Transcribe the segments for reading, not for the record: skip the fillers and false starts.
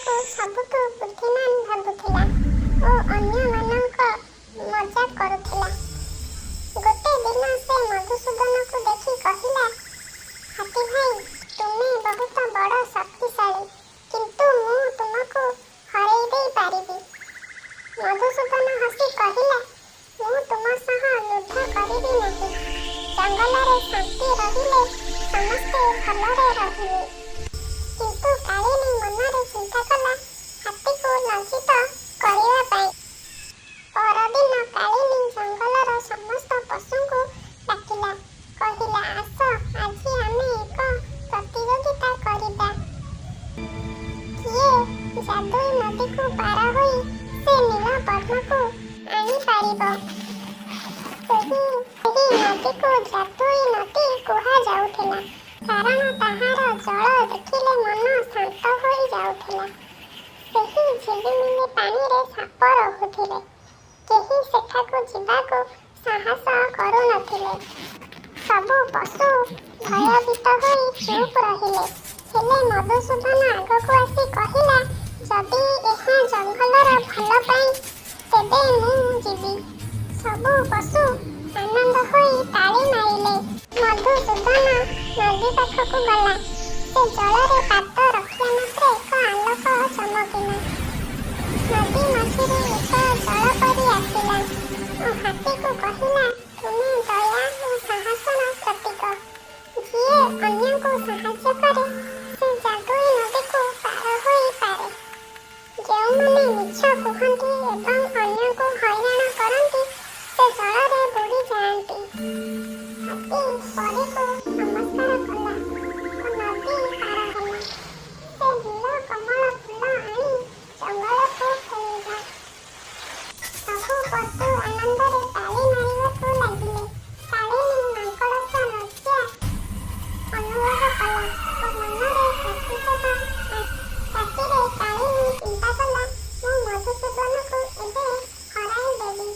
ନିଜକୁ ସବୁଠୁ ବୁଦ୍ଧିମାନ ଭାବୁଥିଲା ଓ ଅନ୍ୟମାନଙ୍କ ମଜାକ କରୁଥିଲା। ଗୋଟେ ଦିନ ସେ ମଧୁସୂଦନକୁ ଦେଖି କହିଲା, ହାତୀ ଭାଇ, ତୁମେ ବହୁତ ବଡ଼ ଶକ୍ତିଶାଳୀ, କିନ୍ତୁ ମୁଁ ତୁମକୁ ହରେଇ ଦେଇ ପାରିବି। ମଧୁସୂଦନ ହସି କହିଲା, ମୁଁ ତୁମ ସହ ଯୁଦ୍ଧ କରିବି ନାହିଁ। ଜଙ୍ଗଲରେ ଶାନ୍ତି ରହିଲେ ସମସ୍ତେ ଭଲରେ ରହିବେ। କିନ୍ତୁ କାଳିନୀ ମନରେ ଚିନ୍ତା କଲା ହାତୀକୁ ଲଜ୍ଜିତ କରିବା ପାଇଁ। ପରଦିନ କାଳିନୀ ଜଙ୍ଗଲର ସମସ୍ତ ପଶୁଙ୍କୁ ଡାକିଲା। କହିଲା, ଆସ, ଆଜି ଆମେ ଏକ ପ୍ରତିଯୋଗିତା କରିବା। କିଏ ଯାଦୁଇ ନଦୀକୁ ପାର ହୋଇ ସେ ନୀଳ ପଦ୍ମକୁ ଆଣିପାରିବ। ସେହି ନଦୀକୁ ଯାଦୁଇ ନଦୀ କୁହାଯାଉଥିଲା, କାରଣ ତାହାର ଜଳ ଦେଖିଲେ ମନ ଶାନ୍ତ ହୋଇ ଯାଉଥିଲା। ସେହି ଝିଲିମିଲି ପାଣିରେ ସାପ ରହୁଥିଲେ। କେହି ସେଠାକୁ ଯିବାକୁ ସାହସ କରୁନଥିଲେ। ସବୁ ପଶୁ ଭୟଭୀତ ହୋଇ ଚୁପ୍ ରହିଲେ। ହେଲେ ମଧୁସୂଦନ ଆଗକୁ ଆସି କହିଲା, ଯଦି ଏହା ଜଙ୍ଗଲର ଭଲ ପାଇଁ, ତେବେ ମୁଁ ଯିବି। ସବୁ ପଶୁ ଆନନ୍ଦ ହୋଇ ତାଳି ମାରିଲେ। ମଧୁସୂଦନ ନଦୀ ପାଖକୁ ଗଲା। ସେ ଜଳରେ ପାଦ ରଖିବା ମାତ୍ରେ ଏକ ଆଲୋକ ଚମକିଲା। ନଦୀ ମଝିରେ ଏକ ଜଳପରୀ ଆସିଲା ଓ ହାତୀକୁ କହିଲା, ତୁମେ ଦୟା ଓ ସାହସର ପ୍ରତୀକ। ଯିଏ ଅନ୍ୟକୁ ସାହାଯ୍ୟ କରେ ସେ ଯାଦୁଇ ନଦୀକୁ ପାର ହୋଇପାରେ। ଯେଉଁମାନେ ମିଛ କୁହନ୍ତି ଏବଂ ଅନ୍ୟକୁ ହଇରାଣ କରନ୍ତି ସେ ଜଳରେ ବୁଡ଼ି ଯାଆନ୍ତି। ହାତୀ ପରୀକୁ ନମସ୍କାର କଲା ଓ ନଦୀ ପାର ହେଲା। ସେ ନୀଳ କମଳ ଫୁଲ ଆଣି ଜଙ୍ଗଲକୁ ଫେରିଲା। ସବୁ ପଶୁ ଆନନ୍ଦରେ ତାଳି ମାରିବାକୁ ଲାଗିଲେ। କାଳିନୀ ମାଙ୍କଡ଼ର ଲଜ୍ଜା ଅନୁଭବ କଲା ଓ ମନରେ ପ୍ରତିଶୋଧ ରାତିରେ କାଳିନୀ ଚିନ୍ତା କଲା, ମୁଁ ମଧୁସୂଦନକୁ ଏବେ ହରାଇ ଦେବି।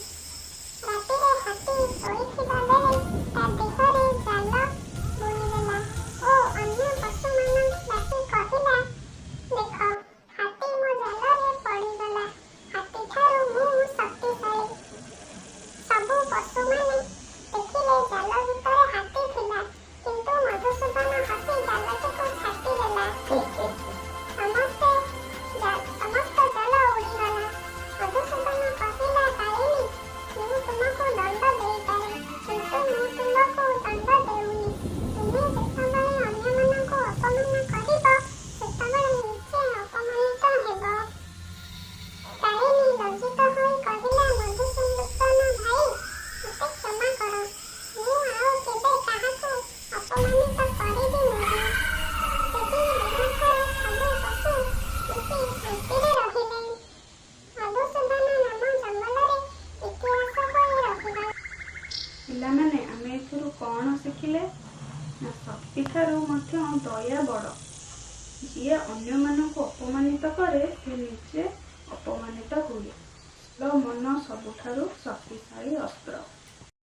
ରାତିରେ ହାତୀ ଶୋଇଥିବା ବେଳେ ତା ଦେହରେ ଜାଲ ବୁଣିଦେଲା ଓ ଅନ୍ୟ ପଶୁମାନଙ୍କୁ ଡାକି କହିଲା, ଦେଖ, ହାତୀ ମୋ ଜାଲରେ ପଡ଼ିଗଲା। ହାତୀଠାରୁ ମୁଁ ଶକ୍ତିଶାଳୀ। ସବୁ ପଶୁମାନେ ଦେଖିଲେ ଜାଲ ଭିତରେ ହାତୀ ଥିଲା, କିନ୍ତୁ ମଧୁସୂଦନ ହସି ଜାଲଟିକୁ ଛାଟିଦେଲା। ସମସ୍ତ ଜାଲ ଉଡ଼ିଗଲା। ମଧୁସୂଦନ କହିଲା, କାଳିନୀ, ମୁଁ ତୁମକୁ ଦଣ୍ଡ ଦେଇପାରେ, କିନ୍ତୁ ମୁଁ ତୁମକୁ ଦଣ୍ଡ ଦେଉନି। ତୁମେ ଯେତେବେଳେ ଅନ୍ୟମାନଙ୍କୁ ଅପମାନ କରିବ, ସେତେବେଳେ ନିଜେ ଅପମାନିତ ହେବ। କାଳିନୀ ଲଜ୍ଜିତ ହୋଇ କହିଲା, ମଧୁସୂଦନ ଭାଇ, ମୋତେ କ୍ଷମା କର। ମୁଁ ଆଉ କେବେ କାହାକୁ ଅପମାନିତ କରିବି ନାହିଁ। ସେହି ଦିନଠାରୁ ସବୁ ପଶୁ ମିଶି ଶାନ୍ତିରେ ରହିଲେ। ମଧୁସୂଦନ ନାମ ଜଙ୍ଗଲରେ ଇତିହାସ ହୋଇ ରହିଗଲା। ପିଲାମାନେ, ଆମେ ଏଥିରୁ କ'ଣ ଶିଖିଲେ? ନା ଶକ୍ତିଠାରୁ ମଧ୍ୟ ଦୟା ବଡ଼। ଯିଏ ଅନ୍ୟମାନଙ୍କୁ ଅପମାନିତ କରେ ସେ ନିଜେ ଅପମାନିତ ହୁଏ। ଭଲ ମନ ସବୁଠାରୁ ଶକ୍ତିଶାଳୀ ଅସ୍ତ୍ର।